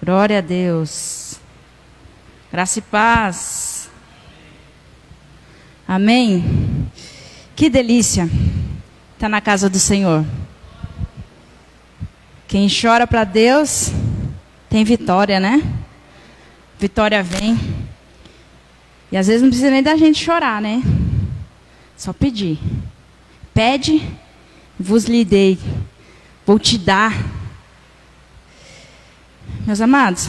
Glória a Deus. Graça e paz. Amém. Que delícia estar na casa do Senhor. Quem chora para Deus tem vitória, né? Vitória vem. E às vezes não precisa nem da gente chorar, né? Só pedir. Pede, vos lhe dei. Vou te dar. Meus amados,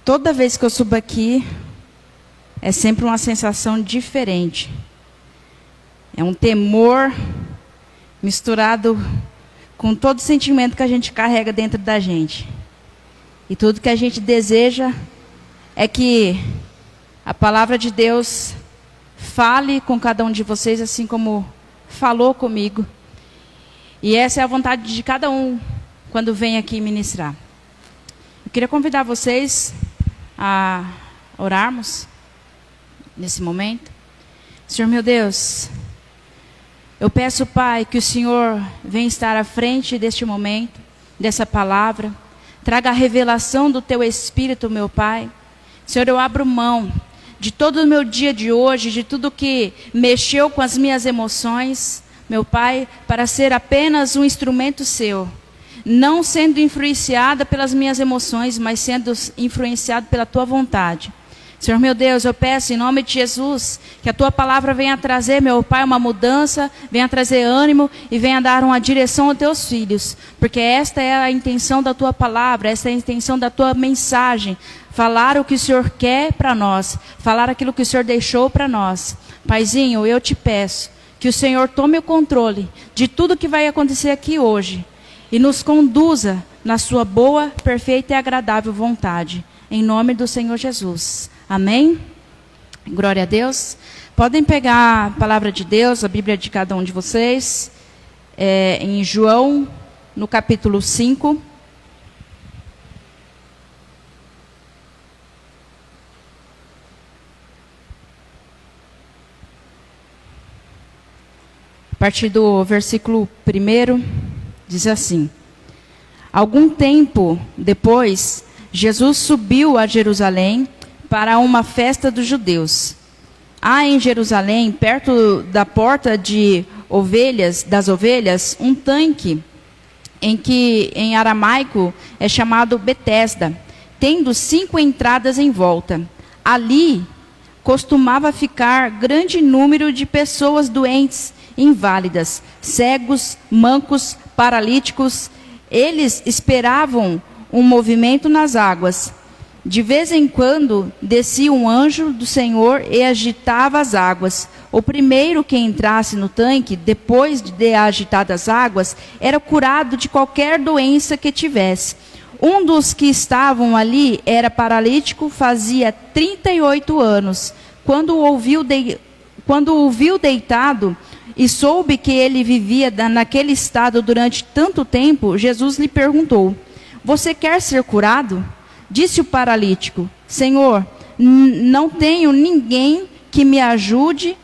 toda vez que eu subo aqui, é sempre uma sensação diferente. É um temor misturado com todo o sentimento que a gente carrega dentro da gente. E tudo que a gente deseja é que a palavra de Deus fale com cada um de vocês, assim como falou comigo. E essa é a vontade de cada um quando vem aqui ministrar. Eu queria convidar vocês a orarmos nesse momento. Senhor meu Deus, eu peço, Pai, que o Senhor venha estar à frente deste momento, dessa palavra. Traga a revelação do Teu Espírito, meu Pai. Senhor, eu abro mão de todo o meu dia de hoje, de tudo que mexeu com as minhas emoções, meu Pai, para ser apenas um instrumento Seu. Não sendo influenciada pelas minhas emoções, mas sendo influenciado pela Tua vontade. Senhor meu Deus, eu peço em nome de Jesus, que a Tua palavra venha trazer, meu Pai, uma mudança, venha trazer ânimo e venha dar uma direção aos Teus filhos. Porque esta é a intenção da Tua palavra, esta é a intenção da Tua mensagem. Falar o que o Senhor quer para nós, falar aquilo que o Senhor deixou para nós. Paizinho, eu te peço que o Senhor tome o controle de tudo que vai acontecer aqui hoje. E nos conduza na sua boa, perfeita e agradável vontade. Em nome do Senhor Jesus. Amém? Glória a Deus. Podem pegar a palavra de Deus, a Bíblia de cada um de vocês. Em João, no capítulo 5. A partir do versículo 1. Diz assim: algum tempo depois, Jesus subiu a Jerusalém para uma festa dos judeus. Há em Jerusalém, perto da porta das ovelhas, um tanque, em aramaico é chamado Betesda, tendo 5 entradas em volta. Ali costumava ficar grande número de pessoas doentes, inválidas, cegos, mancos, paralíticos. Eles esperavam um movimento nas águas. De vez em quando descia um anjo do Senhor e agitava as águas. O primeiro que entrasse no tanque, depois de agitadas as águas, era curado de qualquer doença que tivesse. Um dos que estavam ali era paralítico, fazia 38 anos. Quando o viu deitado e soube que ele vivia naquele estado durante tanto tempo, Jesus lhe perguntou: você quer ser curado? Disse o paralítico: Senhor, não tenho ninguém que me ajude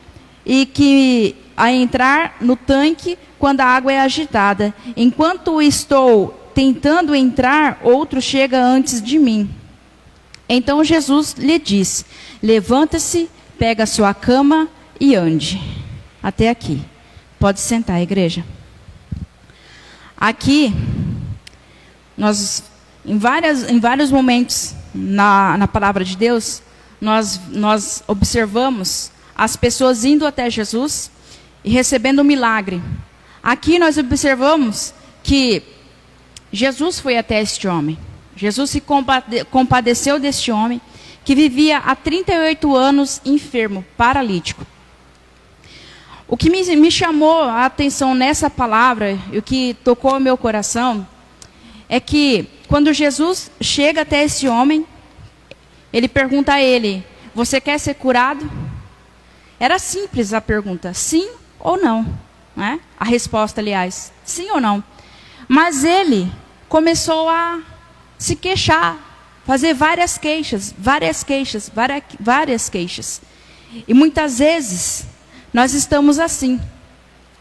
a entrar no tanque quando a água é agitada. Enquanto estou tentando entrar, outro chega antes de mim. Então Jesus lhe disse: levanta-se, pega a sua cama e ande. Até aqui. Pode sentar, igreja. Aqui, nós, em vários momentos na palavra de Deus, nós observamos as pessoas indo até Jesus e recebendo um milagre. Aqui nós observamos que Jesus foi até este homem. Jesus se compadeceu deste homem que vivia há 38 anos enfermo, paralítico. O que me chamou a atenção nessa palavra, e o que tocou o meu coração, é que quando Jesus chega até esse homem, ele pergunta a ele: você quer ser curado? Era simples a pergunta, sim ou não, né? A resposta, aliás, sim ou não. Mas ele começou a se queixar, fazer várias queixas. E muitas vezes nós estamos assim,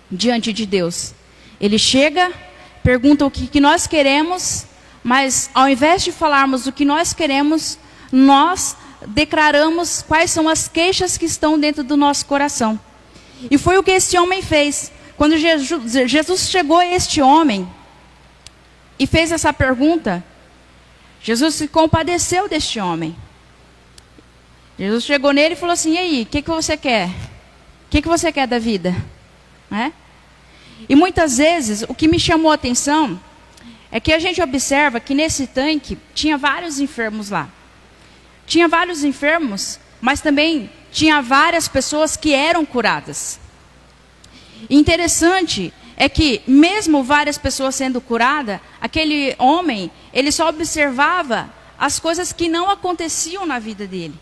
diante de Deus. Ele chega, pergunta o que nós queremos, Mas ao invés de falarmos o que nós queremos, nós declaramos quais são as queixas que estão dentro do nosso coração. E foi o que esse homem fez. Quando Jesus chegou a este homem e fez essa pergunta, Jesus se compadeceu deste homem. Jesus chegou nele e falou assim: e aí, o que você quer? O que você quer da vida? Né? E muitas vezes, o que me chamou a atenção é que a gente observa que nesse tanque tinha vários enfermos lá. Tinha vários enfermos, mas também tinha várias pessoas que eram curadas. E interessante é que mesmo várias pessoas sendo curadas, aquele homem, ele só observava as coisas que não aconteciam na vida dele.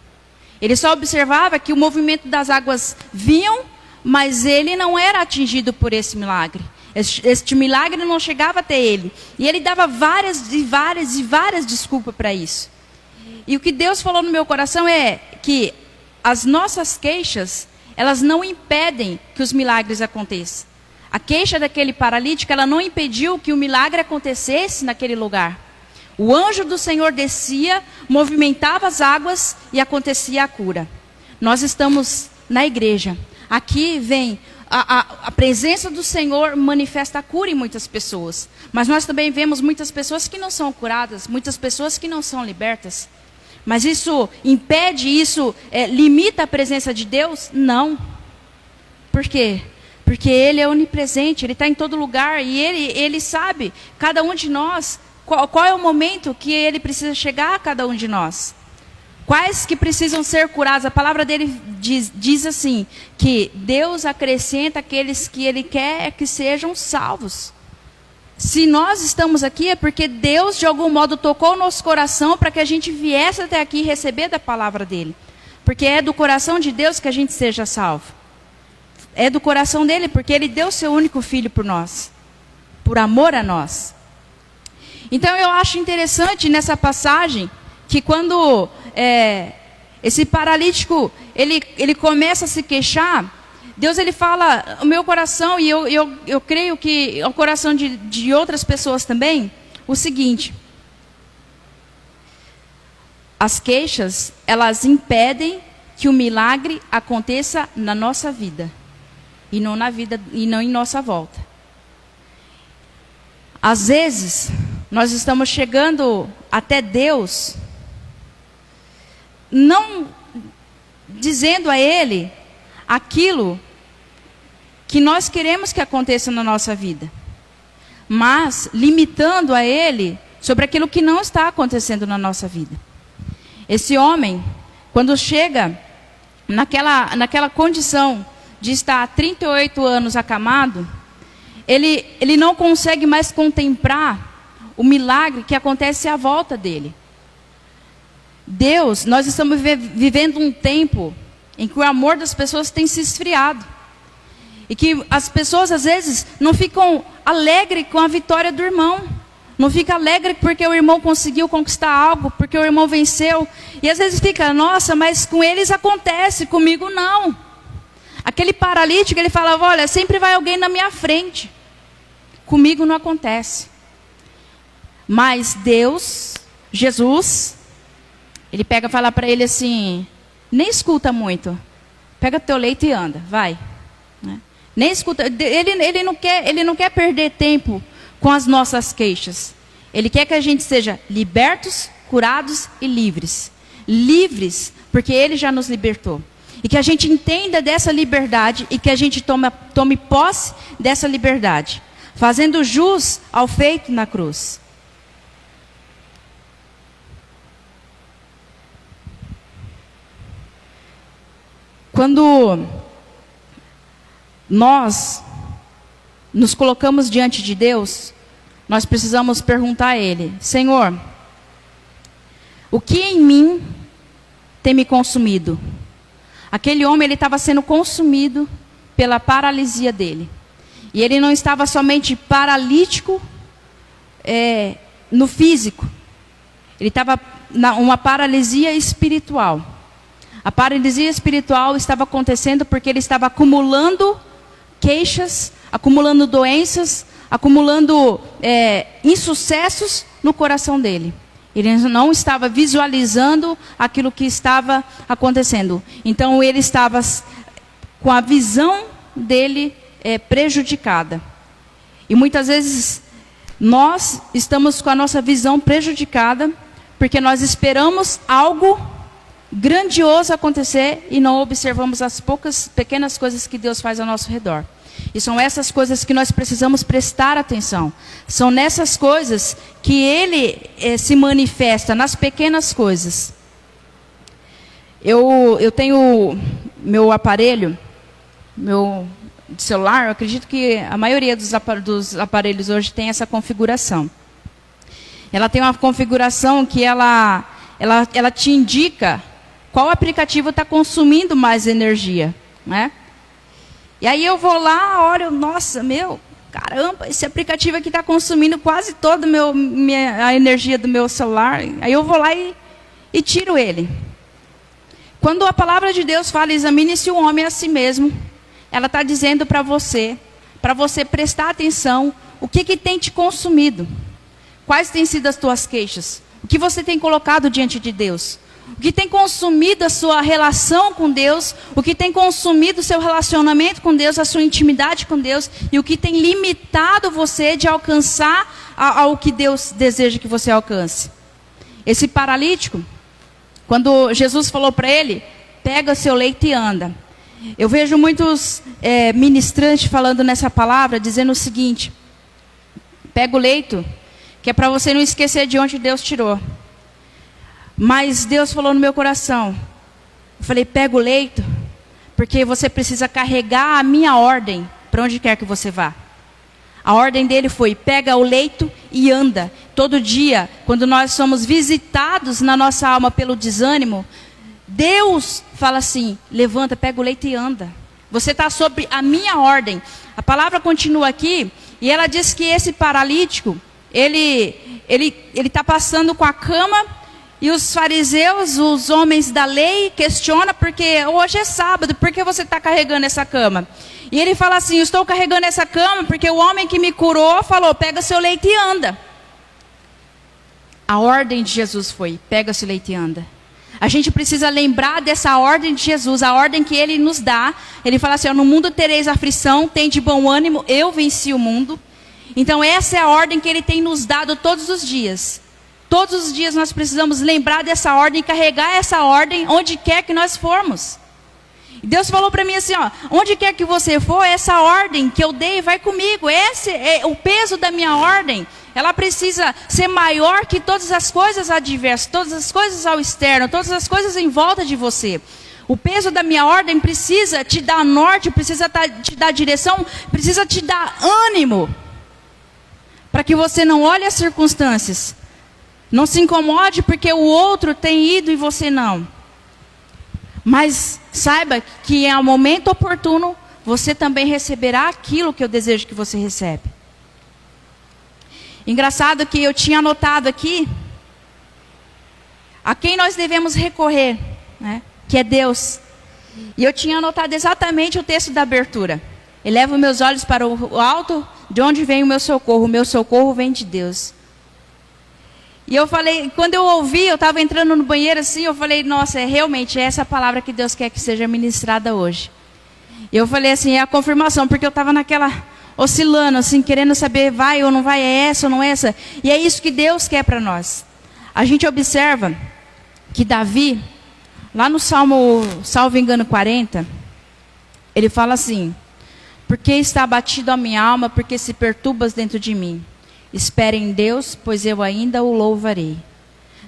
Ele só observava que o movimento das águas vinham, mas ele não era atingido por esse milagre. Este milagre não chegava até ele. E ele dava várias desculpas para isso. E o que Deus falou no meu coração é que as nossas queixas, elas não impedem que os milagres aconteçam. A queixa daquele paralítico, ela não impediu que o milagre acontecesse naquele lugar. O anjo do Senhor descia, movimentava as águas e acontecia a cura. Nós estamos na igreja. Aqui vem a presença do Senhor, manifesta a cura em muitas pessoas. Mas nós também vemos muitas pessoas que não são curadas, muitas pessoas que não são libertas. Mas isso impede, limita a presença de Deus? Não. Por quê? Porque Ele é onipresente, Ele está em todo lugar. E Ele sabe, cada um de nós, qual é o momento que Ele precisa chegar a cada um de nós. Quais que precisam ser curados? A palavra dele diz assim, que Deus acrescenta aqueles que Ele quer que sejam salvos. Se nós estamos aqui é porque Deus de algum modo tocou o nosso coração para que a gente viesse até aqui e receber da palavra dele. Porque é do coração de Deus que a gente seja salvo. É do coração dele, porque ele deu seu único filho por nós. Por amor a nós. Então eu acho interessante nessa passagem que quando esse paralítico ele começa a se queixar, Deus ele fala o meu coração, e eu creio que é o coração de outras pessoas também, o seguinte: as queixas, elas impedem que o milagre aconteça na nossa vida e não em nossa volta. Às vezes nós estamos chegando até Deus, não dizendo a Ele aquilo que nós queremos que aconteça na nossa vida, mas limitando a Ele sobre aquilo que não está acontecendo na nossa vida. Esse homem, quando chega naquela condição de estar há 38 anos acamado, ele não consegue mais contemplar o milagre que acontece à volta dele. Deus, nós estamos vivendo um tempo em que o amor das pessoas tem se esfriado. E que as pessoas às vezes não ficam alegres com a vitória do irmão. Não fica alegre porque o irmão conseguiu conquistar algo, porque o irmão venceu. E às vezes fica, nossa, mas com eles acontece, comigo não. Aquele paralítico, ele falava, olha, sempre vai alguém na minha frente. Comigo não acontece. Mas Deus, Jesus, ele pega e fala para ele assim, nem escuta muito. Pega teu leito e anda, vai. Né? Nem escuta. Ele não quer perder tempo com as nossas queixas. Ele quer que a gente seja libertos, curados e livres. Livres, porque Ele já nos libertou. E que a gente entenda dessa liberdade e que a gente tome posse dessa liberdade. Fazendo jus ao feito na cruz. Quando nós nos colocamos diante de Deus, nós precisamos perguntar a Ele, Senhor, o que em mim tem me consumido? Aquele homem, ele estava sendo consumido pela paralisia dele. E ele não estava somente paralítico no físico. Ele estava numa paralisia espiritual. A paralisia espiritual estava acontecendo porque ele estava acumulando queixas, acumulando doenças, acumulando insucessos no coração dele. Ele não estava visualizando aquilo que estava acontecendo. Então ele estava com a visão dele prejudicada. E muitas vezes nós estamos com a nossa visão prejudicada porque nós esperamos algo grandioso acontecer e não observamos as pequenas coisas que Deus faz ao nosso redor. E são essas coisas que nós precisamos prestar atenção. São nessas coisas que Ele se manifesta, nas pequenas coisas. Eu tenho meu aparelho, meu celular, eu acredito que a maioria dos aparelhos hoje tem essa configuração. Ela tem uma configuração que ela te indica qual aplicativo está consumindo mais energia, né? E aí eu vou lá, olho, nossa, caramba, esse aplicativo aqui está consumindo quase toda a energia do meu celular. Aí eu vou lá e tiro ele. Quando a palavra de Deus fala, examine-se o homem a si mesmo, ela está dizendo para você prestar atenção, o que tem te consumido? Quais têm sido as tuas queixas? O que você tem colocado diante de Deus? O que tem consumido a sua relação com Deus, o que tem consumido o seu relacionamento com Deus, a sua intimidade com Deus, e o que tem limitado você de alcançar ao que Deus deseja que você alcance. Esse paralítico, quando Jesus falou para ele, pega seu leito e anda. Eu vejo muitos ministrantes falando nessa palavra, dizendo o seguinte, pega o leito, que é para você não esquecer de onde Deus tirou. Mas Deus falou no meu coração. Eu falei, pega o leito, porque você precisa carregar a minha ordem para onde quer que você vá. A ordem dele foi, pega o leito e anda. Todo dia, quando nós somos visitados na nossa alma pelo desânimo, Deus fala assim, levanta, pega o leito e anda. Você está sob a minha ordem. A palavra continua aqui, e ela diz que esse paralítico, ele está passando com a cama. E os fariseus, os homens da lei, questionam, porque hoje é sábado, por que você está carregando essa cama? E ele fala assim, eu estou carregando essa cama porque o homem que me curou falou, pega seu leito e anda. A ordem de Jesus foi, pega seu leito e anda. A gente precisa lembrar dessa ordem de Jesus, a ordem que Ele nos dá. Ele fala assim, no mundo tereis aflição, tem de bom ânimo, eu venci o mundo. Então essa é a ordem que Ele tem nos dado todos os dias. Todos os dias nós precisamos lembrar dessa ordem e carregar essa ordem onde quer que nós formos. E Deus falou para mim assim, onde quer que você for, essa ordem que eu dei vai comigo. Esse é o peso da minha ordem. Ela precisa ser maior que todas as coisas adversas, todas as coisas ao externo, todas as coisas em volta de você. O peso da minha ordem precisa te dar norte, precisa te dar direção, precisa te dar ânimo. Para que você não olhe as circunstâncias. Não se incomode porque o outro tem ido e você não. Mas saiba que ao momento oportuno, você também receberá aquilo que eu desejo que você recebe. Engraçado que eu tinha anotado aqui, a quem nós devemos recorrer, né? Que é Deus. E eu tinha anotado exatamente o texto da abertura. Elevo meus olhos para o alto, de onde vem o meu socorro vem de Deus. E eu falei, quando eu ouvi, eu estava entrando no banheiro assim, eu falei, nossa, realmente é essa palavra que Deus quer que seja ministrada hoje. E eu falei assim, é a confirmação, porque eu estava naquela, oscilando assim, querendo saber, vai ou não vai, é essa ou não é essa. E é isso que Deus quer para nós. A gente observa que Davi, lá no salvo engano 40, ele fala assim, porque está abatido a minha alma, porque se perturbas dentro de mim. Espere em Deus, pois eu ainda o louvarei.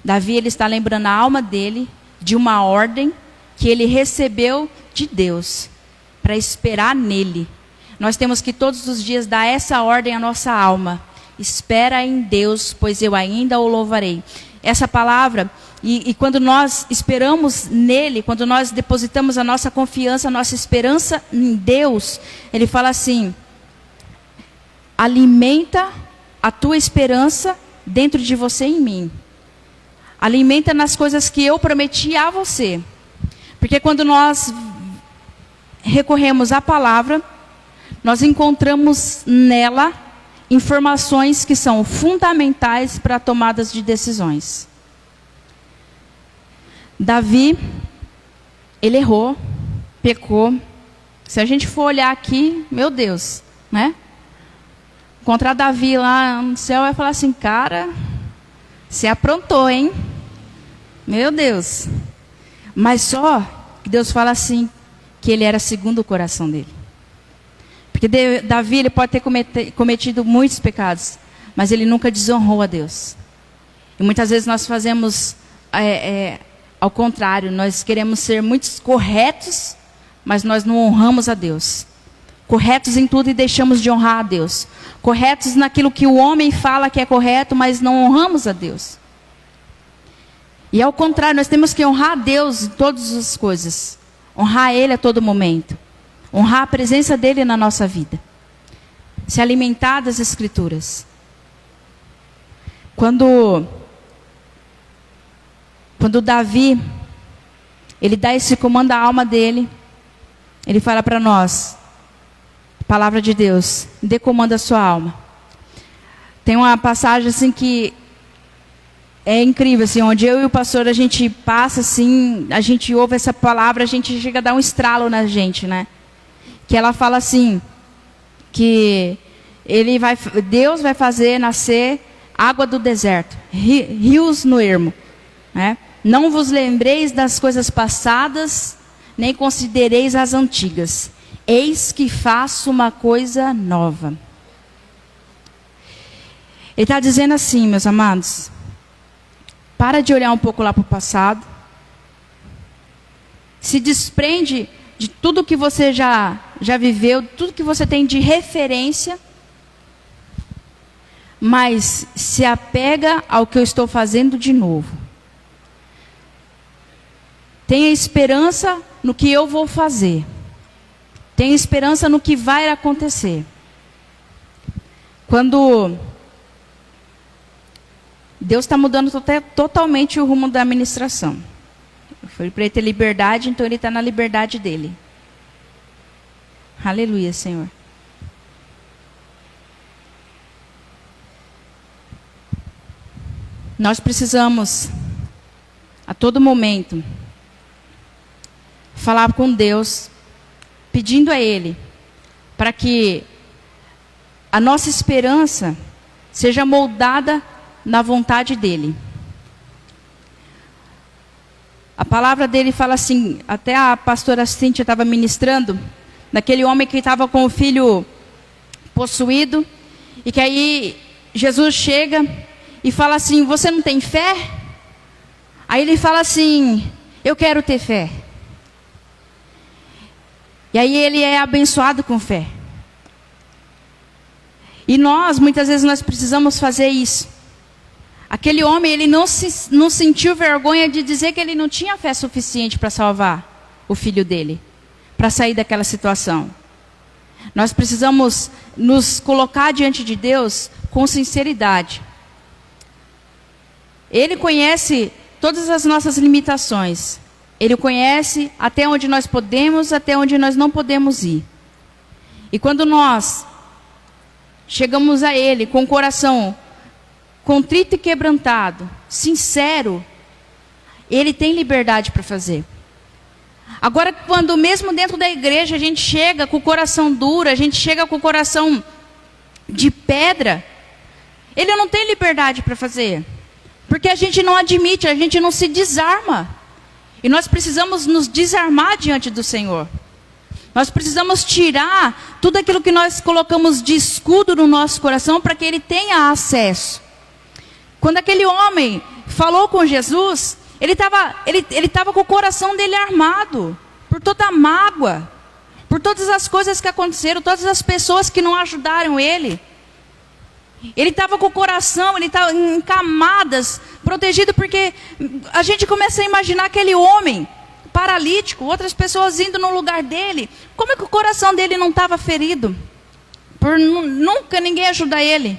Davi, ele está lembrando a alma dele de uma ordem que ele recebeu de Deus, para esperar nele. Nós temos que todos os dias dar essa ordem à nossa alma. Espera em Deus, pois eu ainda o louvarei. Essa palavra, e quando nós esperamos nele, quando nós depositamos a nossa confiança, a nossa esperança em Deus, ele fala assim, alimenta a tua esperança dentro de você e em mim. Alimenta nas coisas que eu prometi a você. Porque quando nós recorremos à palavra, nós encontramos nela informações que são fundamentais para tomadas de decisões. Davi, ele errou, pecou. Se a gente for olhar aqui, meu Deus, né? Encontrar Davi lá no céu, vai falar assim, cara, você aprontou, hein? Meu Deus. Mas só que Deus fala assim, que ele era segundo o coração dele. Porque Davi, ele pode ter cometido muitos pecados, mas ele nunca desonrou a Deus. E muitas vezes nós fazemos ao contrário, nós queremos ser muito corretos, mas nós não honramos a Deus. Corretos em tudo e deixamos de honrar a Deus. Corretos naquilo que o homem fala que é correto, mas não honramos a Deus. E ao contrário, nós temos que honrar a Deus em todas as coisas. Honrar Ele a todo momento. Honrar a presença dEle na nossa vida. Se alimentar das Escrituras. Quando Davi, ele dá esse comando à alma dele, ele fala para nós, palavra de Deus, dê comando à sua alma. Tem uma passagem assim que é incrível, assim, onde eu e o pastor, a gente passa assim, a gente ouve essa palavra, a gente chega a dar um estralo na gente, né? Que ela fala assim, que Deus vai fazer nascer água do deserto, rios no ermo, né? Não vos lembreis das coisas passadas, nem considereis as antigas. Eis que faço uma coisa nova. Ele está dizendo assim, meus amados, para de olhar um pouco lá para o passado. Se desprende de tudo que você já viveu, tudo que você tem de referência, mas se apega ao que eu estou fazendo de novo. Tenha esperança no que eu vou fazer. Tenha esperança no que vai acontecer. Quando Deus está mudando totalmente o rumo da administração. Eu falei para ele ter liberdade, então ele está na liberdade dele. Aleluia, Senhor. Nós precisamos, a todo momento, falar com Deus, pedindo a Ele, para que a nossa esperança seja moldada na vontade dEle. A palavra dele fala assim, até a pastora Cíntia estava ministrando, daquele homem que estava com o filho possuído, e que aí Jesus chega e fala assim, você não tem fé? Aí ele fala assim, eu quero ter fé. E aí ele é abençoado com fé. E muitas vezes nós precisamos fazer isso. Aquele homem, ele não sentiu vergonha de dizer que ele não tinha fé suficiente para salvar o filho dele, para sair daquela situação. Nós precisamos nos colocar diante de Deus com sinceridade. Ele conhece todas as nossas limitações. Ele conhece até onde nós podemos, até onde nós não podemos ir. E quando nós chegamos a Ele com o coração contrito e quebrantado, sincero, Ele tem liberdade para fazer. Agora, quando mesmo dentro da igreja a gente chega com o coração duro, a gente chega com o coração de pedra, Ele não tem liberdade para fazer. Porque a gente não admite, a gente não se desarma. E nós precisamos nos desarmar diante do Senhor. Nós precisamos tirar tudo aquilo que nós colocamos de escudo no nosso coração para que Ele tenha acesso. Quando aquele homem falou com Jesus, ele estava com o coração dele armado por toda a mágoa, por todas as coisas que aconteceram, todas as pessoas que não ajudaram ele. Ele estava com o coração, ele estava em camadas, protegido, porque a gente começa a imaginar aquele homem paralítico, outras pessoas indo no lugar dele. Como é que o coração dele não estava ferido? Por nunca ninguém ajudar ele.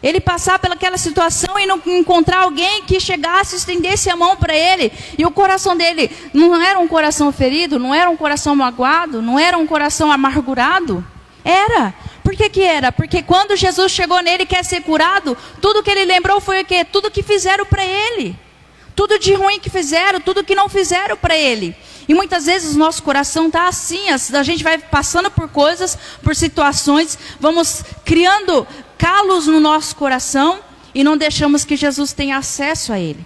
Ele passar pelaquela situação e não encontrar alguém que chegasse, estendesse a mão para ele. E o coração dele não era um coração ferido, não era um coração magoado, não era um coração amargurado. Era, Por que que era? Porque quando Jesus chegou nele e quer ser curado, tudo que ele lembrou foi o quê? Tudo que fizeram para ele. Tudo de ruim que fizeram, tudo que não fizeram para ele. E muitas vezes o nosso coração está assim, a gente vai passando por coisas, por situações, vamos criando calos no nosso coração e não deixamos que Jesus tenha acesso a ele.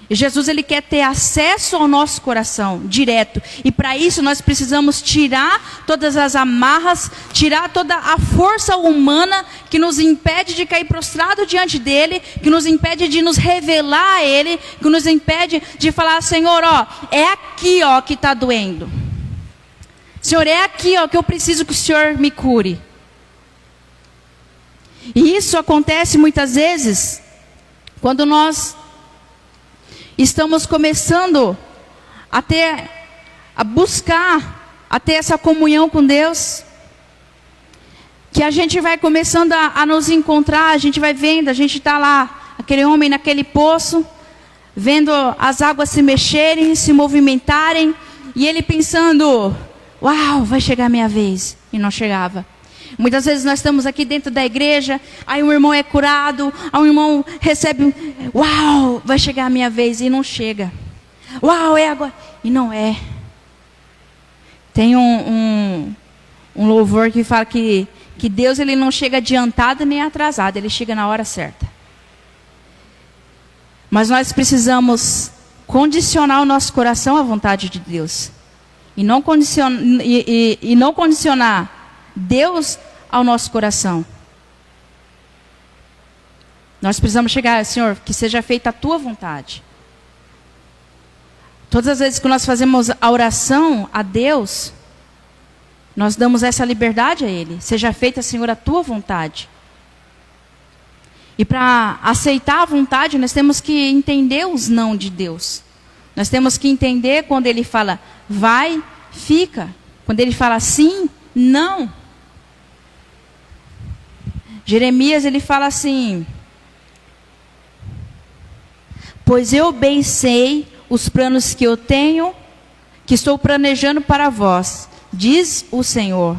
E Jesus, ele quer ter acesso ao nosso coração, direto. E para isso nós precisamos tirar todas as amarras, tirar toda a força humana que nos impede de cair prostrado diante dele, que nos impede de nos revelar a ele, que nos impede de falar, Senhor, ó, é aqui, ó, que está doendo. Senhor, é aqui, ó, que eu preciso que o Senhor me cure. E isso acontece muitas vezes quando nós estamos começando a buscar, a ter essa comunhão com Deus, que a gente vai começando a nos encontrar, a gente vai vendo, a gente está lá, aquele homem naquele poço, vendo as águas se mexerem, se movimentarem, e ele pensando, uau, vai chegar a minha vez, e não chegava. Muitas vezes nós estamos aqui dentro da igreja, aí um irmão é curado, aí um irmão recebe, uau, vai chegar a minha vez, e não chega. Uau, é agora, e não é. Tem um louvor que fala que Deus, ele não chega adiantado nem atrasado, ele chega na hora certa. Mas nós precisamos condicionar o nosso coração à vontade de Deus. E não condicionar Deus ao nosso coração. Nós precisamos chegar, Senhor, que seja feita a tua vontade. Todas as vezes que nós fazemos a oração a Deus, nós damos essa liberdade a Ele. Seja feita, Senhor, a tua vontade. E para aceitar a vontade, nós temos que entender os não de Deus. Nós temos que entender quando Ele fala vai, fica. Quando Ele fala sim, não. Jeremias, ele fala assim, pois eu bem sei os planos que eu tenho, que estou planejando para vós, diz o Senhor,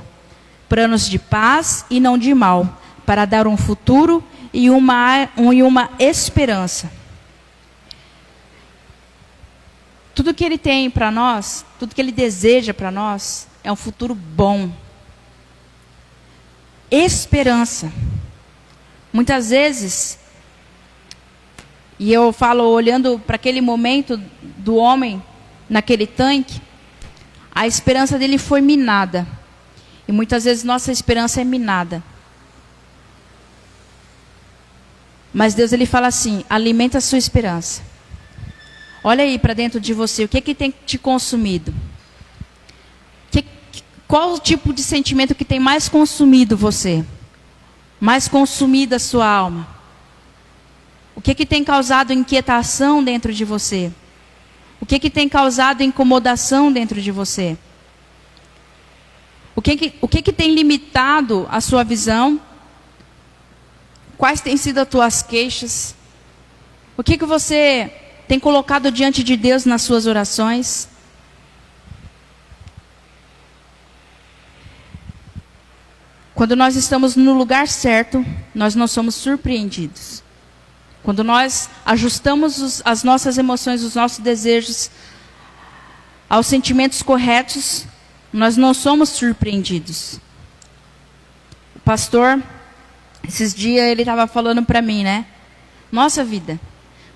planos de paz e não de mal, para dar um futuro e uma esperança. Tudo que Ele tem para nós, tudo que Ele deseja para nós, é um futuro bom. Esperança. Muitas vezes, e eu falo olhando para aquele momento do homem naquele tanque, a esperança dele foi minada. E muitas vezes nossa esperança é minada. Mas Deus, ele fala assim, alimenta a sua esperança. Olha aí para dentro de você, o que tem te consumido? Qual o tipo de sentimento que tem mais consumido você? Mais consumido a sua alma? O que tem causado inquietação dentro de você? O que tem causado incomodação dentro de você? O que tem limitado a sua visão? Quais têm sido as tuas queixas? O que você tem colocado diante de Deus nas suas orações? Quando nós estamos no lugar certo, nós não somos surpreendidos. Quando nós ajustamos as nossas emoções, os nossos desejos aos sentimentos corretos, nós não somos surpreendidos. O pastor, esses dias, ele estava falando para mim, né? Nossa vida,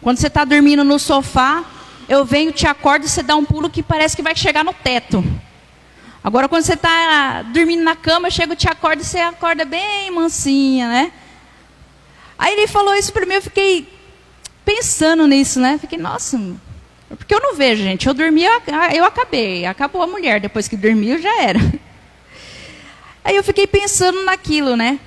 quando você está dormindo no sofá, eu venho, te acordo e você dá um pulo que parece que vai chegar no teto. Agora, quando você está dormindo na cama, eu chego, te acordo e você acorda bem mansinha, né? Aí ele falou isso para mim, eu fiquei pensando nisso, né? Fiquei, nossa, porque eu não vejo, gente. Eu dormi, eu acabei. Acabou a mulher, depois que dormiu, já era. Aí eu fiquei pensando naquilo, né?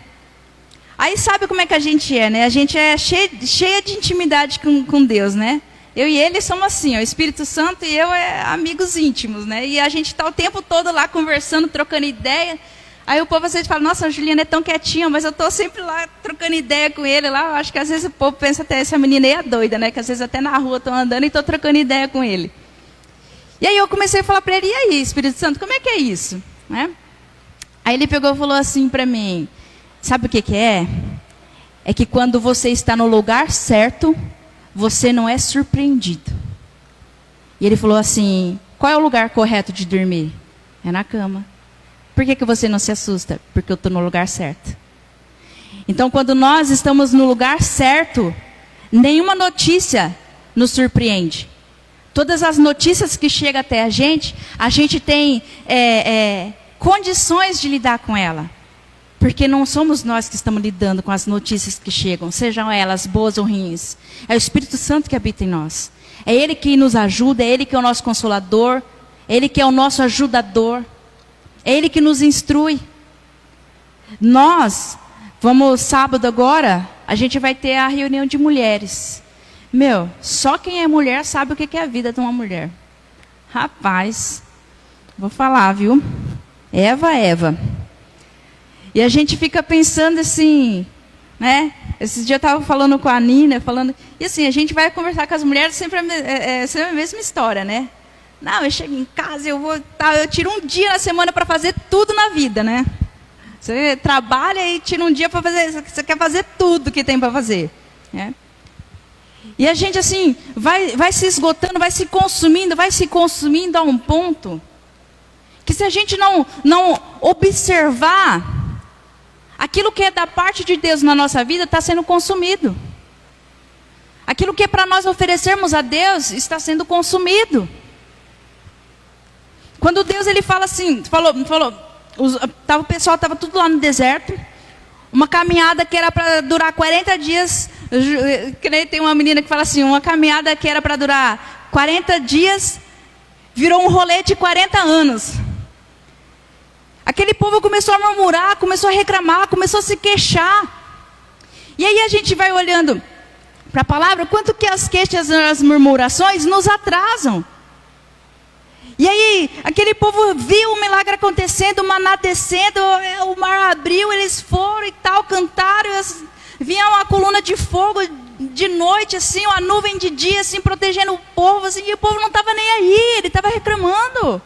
Aí sabe como é que a gente é, né? A gente é cheia de intimidade com Deus, né? Eu e ele somos assim, ó, o Espírito Santo e eu é amigos íntimos, né? E a gente está o tempo todo lá conversando, trocando ideia. Aí o povo às vezes fala, nossa, a Juliana é tão quietinha, mas eu estou sempre lá trocando ideia com ele lá. Eu acho que às vezes o povo pensa até, essa menina aí é doida, né? Que às vezes até na rua estou andando e estou trocando ideia com ele. E aí eu comecei a falar para ele, e aí, Espírito Santo, como é que é isso? Né? Aí ele pegou e falou assim para mim, Sabe o que que é? É que quando você está no lugar certo, você não é surpreendido. E ele falou assim, qual é o lugar correto de dormir? É na cama. Por que que você não se assusta? Porque eu estou no lugar certo. Então, quando nós estamos no lugar certo, nenhuma notícia nos surpreende. Todas as notícias que chegam até a gente tem condições de lidar com ela. Porque não somos nós que estamos lidando com as notícias que chegam, sejam elas boas ou ruins. É o Espírito Santo que habita em nós. É Ele que nos ajuda, é Ele que é o nosso consolador, é Ele que é o nosso ajudador, é Ele que nos instrui. Nós, vamos sábado agora, a gente vai ter a reunião de mulheres. Só quem é mulher sabe o que é a vida de uma mulher. Rapaz, vou falar, viu? Eva. E a gente fica pensando assim, né? Esses dias eu estava falando com a Nina, e assim, a gente vai conversar com as mulheres, sempre a mesma história, né? Não, eu chego em casa, eu tiro um dia na semana para fazer tudo na vida, né? Você trabalha e tira um dia para fazer, você quer fazer tudo que tem para fazer, né? E a gente assim, vai se esgotando, vai se consumindo a um ponto, que se a gente não observar, aquilo que é da parte de Deus na nossa vida está sendo consumido. Aquilo que é para nós oferecermos a Deus está sendo consumido. Quando Deus ele fala assim, o pessoal estava tudo lá no deserto, uma caminhada que era para durar 40 dias, que nem tem uma menina que fala assim, uma caminhada que era para durar 40 dias, virou um rolê de 40 anos. Aquele povo começou a murmurar, começou a reclamar, começou a se queixar. E aí a gente vai olhando para a palavra, quanto que as queixas e as murmurações nos atrasam. E aí aquele povo viu o milagre acontecendo, o maná descendo, o mar abriu, eles foram e tal, cantaram, vinha uma coluna de fogo de noite, assim, uma nuvem de dia, assim, protegendo o povo, assim, e o povo não estava nem aí, ele estava reclamando.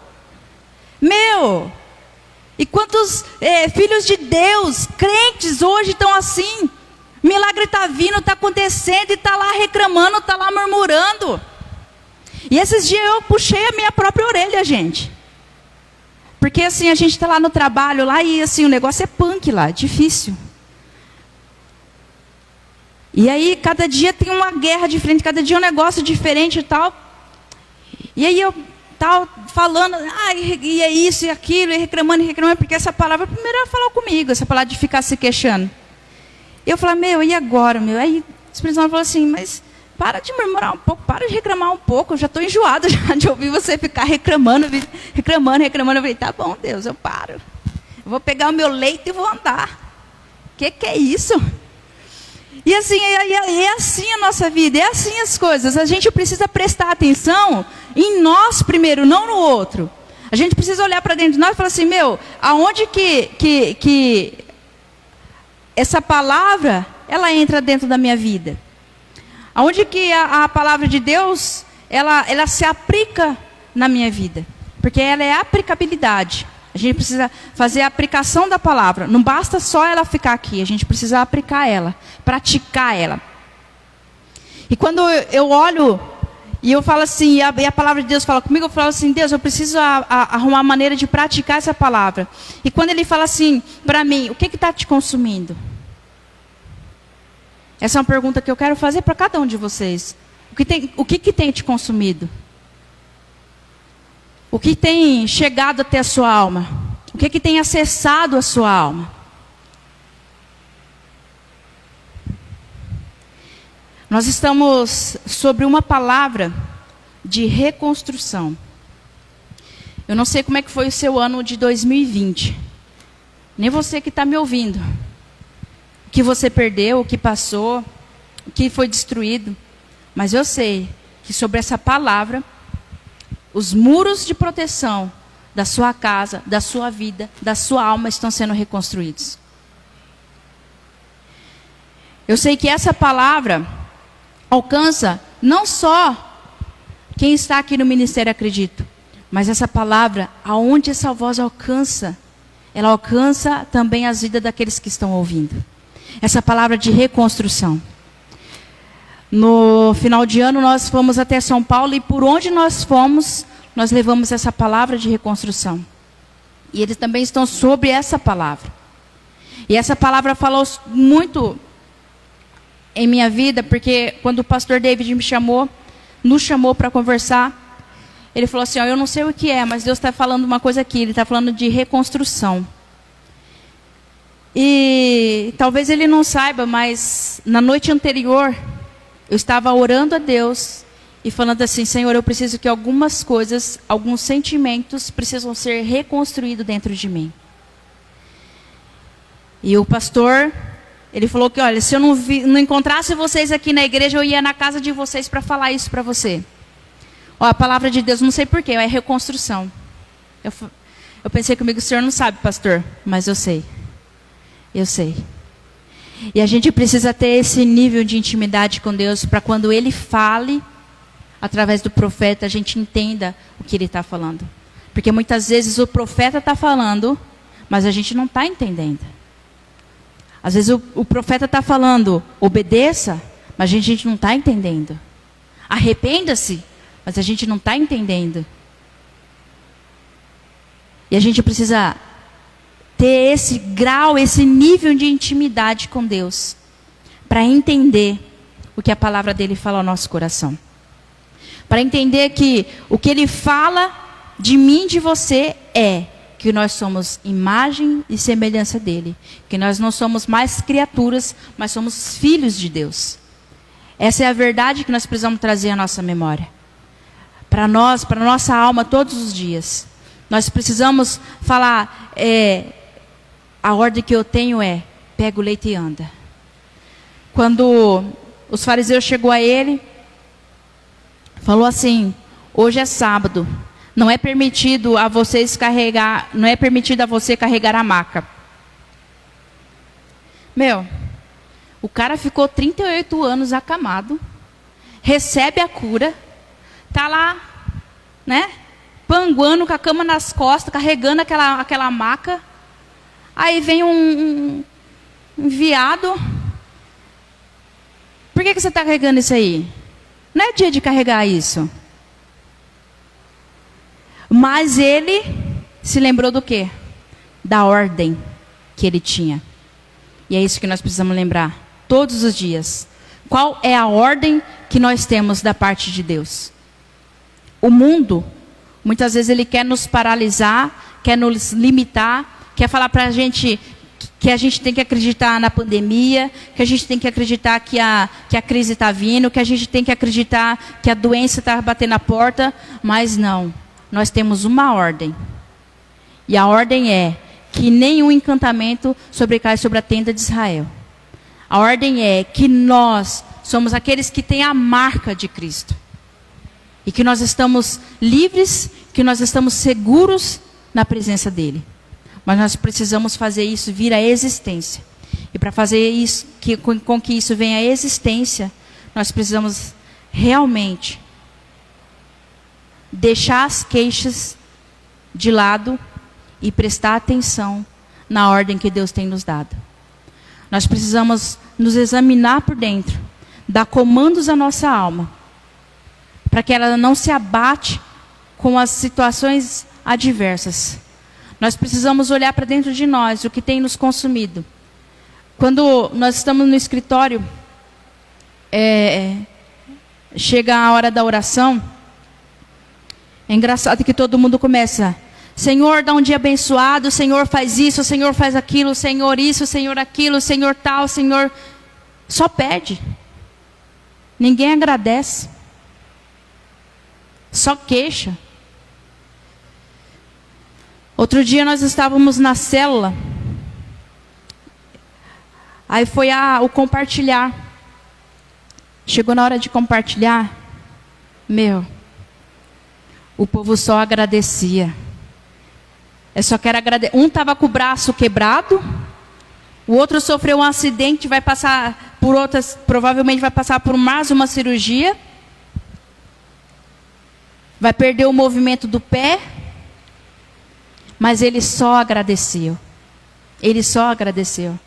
E quantos filhos de Deus, crentes hoje estão assim, milagre está vindo, está acontecendo, e está lá reclamando, está lá murmurando. E esses dias eu puxei a minha própria orelha, gente. Porque assim, a gente está lá no trabalho, lá, e assim, o negócio é punk lá, difícil. E aí, cada dia tem uma guerra diferente, cada dia um negócio diferente e tal. E aí eu estava falando, e é isso e aquilo, e reclamando, porque essa palavra, primeiro ela falou comigo, essa palavra de ficar se queixando. Eu falei, e agora, Aí o Espírito Santo falou assim, mas para de murmurar um pouco, para de reclamar um pouco, eu já estou enjoado já de ouvir você ficar reclamando. Eu falei, tá bom, Deus, eu paro. Eu vou pegar o meu leito e vou andar. Que é isso? E assim, é assim a nossa vida, é assim as coisas. A gente precisa prestar atenção em nós primeiro, não no outro. A gente precisa olhar para dentro de nós e falar assim, aonde que essa palavra, ela entra dentro da minha vida? Aonde que a palavra de Deus, ela se aplica na minha vida? Porque ela é aplicabilidade. A gente precisa fazer a aplicação da palavra. Não basta só ela ficar aqui, a gente precisa aplicar ela, praticar ela. E quando eu olho e eu falo assim, e a palavra de Deus fala comigo, eu falo assim, Deus, eu preciso arrumar maneira de praticar essa palavra. E quando Ele fala assim para mim, o que está te consumindo? Essa é uma pergunta que eu quero fazer para cada um de vocês. O que tem te consumido? O que tem chegado até a sua alma? O que tem acessado a sua alma? Nós estamos sobre uma palavra de reconstrução. Eu não sei como é que foi o seu ano de 2020. Nem você que está me ouvindo. O que você perdeu, o que passou, o que foi destruído. Mas eu sei que sobre essa palavra, os muros de proteção da sua casa, da sua vida, da sua alma estão sendo reconstruídos. Eu sei que essa palavra alcança não só quem está aqui no Ministério Acredito, mas essa palavra, aonde essa voz alcança, ela alcança também as vidas daqueles que estão ouvindo. Essa palavra de reconstrução. No final de ano nós fomos até São Paulo e por onde nós fomos, nós levamos essa palavra de reconstrução. E eles também estão sobre essa palavra. E essa palavra falou muito em minha vida, porque quando o pastor David nos chamou para conversar, ele falou assim, eu não sei o que é, mas Deus está falando uma coisa aqui, Ele está falando de reconstrução. E talvez ele não saiba, mas na noite anterior, eu estava orando a Deus e falando assim, Senhor, eu preciso que algumas coisas, alguns sentimentos precisam ser reconstruídos dentro de mim. E o pastor, ele falou que, olha, se eu não encontrasse vocês aqui na igreja, eu ia na casa de vocês para falar isso para você. Ó, a palavra de Deus, não sei porquê, é reconstrução. Eu pensei comigo, o senhor não sabe, pastor, mas eu sei. Eu sei. E a gente precisa ter esse nível de intimidade com Deus para quando Ele fale, através do profeta, a gente entenda o que Ele está falando. Porque muitas vezes o profeta está falando, mas a gente não está entendendo. Às vezes o profeta está falando, obedeça, mas a gente não está entendendo. Arrependa-se, mas a gente não está entendendo. E a gente precisa ter esse grau, esse nível de intimidade com Deus, para entender o que a palavra dele fala ao nosso coração. Para entender que o que ele fala de mim e de você é que nós somos imagem e semelhança dele. Que nós não somos mais criaturas, mas somos filhos de Deus. Essa é a verdade que nós precisamos trazer à nossa memória. Para nós, para a nossa alma, todos os dias. Nós precisamos falar, a ordem que eu tenho é, pega o leite e anda. Quando os fariseus chegou a ele, falou assim, hoje é sábado, não é permitido a você carregar a maca. O cara ficou 38 anos acamado, recebe a cura, tá lá, né, panguando com a cama nas costas, carregando aquela maca. Aí vem um viado. Por que você está carregando isso aí? Não é dia de carregar isso. Mas ele se lembrou do quê? Da ordem que ele tinha. E é isso que nós precisamos lembrar todos os dias. Qual é a ordem que nós temos da parte de Deus? O mundo, muitas vezes ele quer nos paralisar, quer nos limitar, quer falar para a gente que a gente tem que acreditar na pandemia, que a gente tem que acreditar que a crise está vindo, que a gente tem que acreditar que a doença está batendo na porta, mas não. Nós temos uma ordem. E a ordem é que nenhum encantamento sobrecai sobre a tenda de Israel. A ordem é que nós somos aqueles que têm a marca de Cristo. E que nós estamos livres, que nós estamos seguros na presença dEle. Mas nós precisamos fazer isso vir à existência. E para fazer isso, com que isso venha à existência, nós precisamos realmente deixar as queixas de lado e prestar atenção na ordem que Deus tem nos dado. Nós precisamos nos examinar por dentro, dar comandos à nossa alma, para que ela não se abate com as situações adversas. Nós precisamos olhar para dentro de nós, o que tem nos consumido. Quando nós estamos no escritório, chega a hora da oração, é engraçado que todo mundo começa, Senhor, dá um dia abençoado, Senhor faz isso, Senhor faz aquilo, Senhor isso, Senhor aquilo, Senhor tal, Senhor... Só pede. Ninguém agradece. Só queixa. Outro dia nós estávamos na célula. Aí foi o compartilhar. Chegou na hora de compartilhar. O povo só agradecia. Eu só quero agradecer. Um estava com o braço quebrado. O outro sofreu um acidente, vai passar por outras, provavelmente vai passar por mais uma cirurgia. Vai perder o movimento do pé. Mas ele só agradeceu. Ele só agradeceu.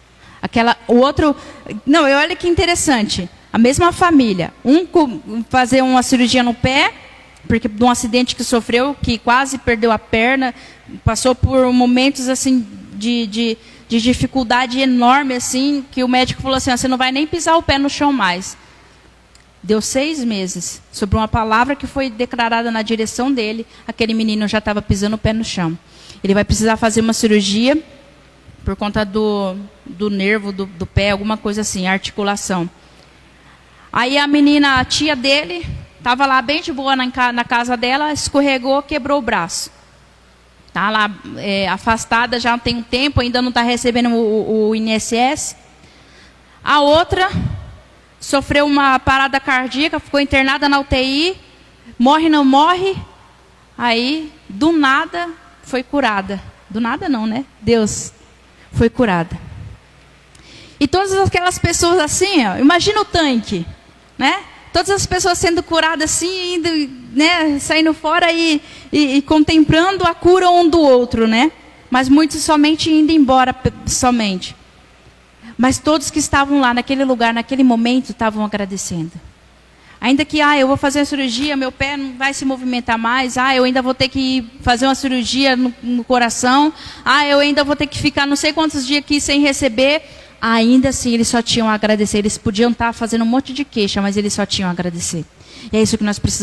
O outro... Não, olha que interessante. A mesma família. Fazer uma cirurgia no pé, porque de um acidente que sofreu, que quase perdeu a perna, passou por momentos assim de dificuldade enorme, assim, que o médico falou assim, você não vai nem pisar o pé no chão mais. Deu 6 meses. Sobre uma palavra que foi declarada na direção dele, aquele menino já estava pisando o pé no chão. Ele vai precisar fazer uma cirurgia por conta do nervo do pé, alguma coisa assim, articulação. Aí a menina, a tia dele, estava lá bem de boa na casa dela, escorregou, quebrou o braço. Está lá afastada já tem um tempo, ainda não está recebendo o INSS. A outra sofreu uma parada cardíaca, ficou internada na UTI, morre não morre, aí do nada foi curada. Do nada não, né? Deus foi curada. E todas aquelas pessoas assim, ó, imagina o tanque, né? Todas as pessoas sendo curadas assim, indo, né, saindo fora e contemplando a cura um do outro, né? Mas muitos somente indo embora, somente. Mas todos que estavam lá naquele lugar, naquele momento, estavam agradecendo. Ainda que, eu vou fazer a cirurgia, meu pé não vai se movimentar mais. Eu ainda vou ter que fazer uma cirurgia no coração. Eu ainda vou ter que ficar não sei quantos dias aqui sem receber. Ainda assim, eles só tinham a agradecer. Eles podiam estar fazendo um monte de queixa, mas eles só tinham a agradecer. E é isso que nós precisamos.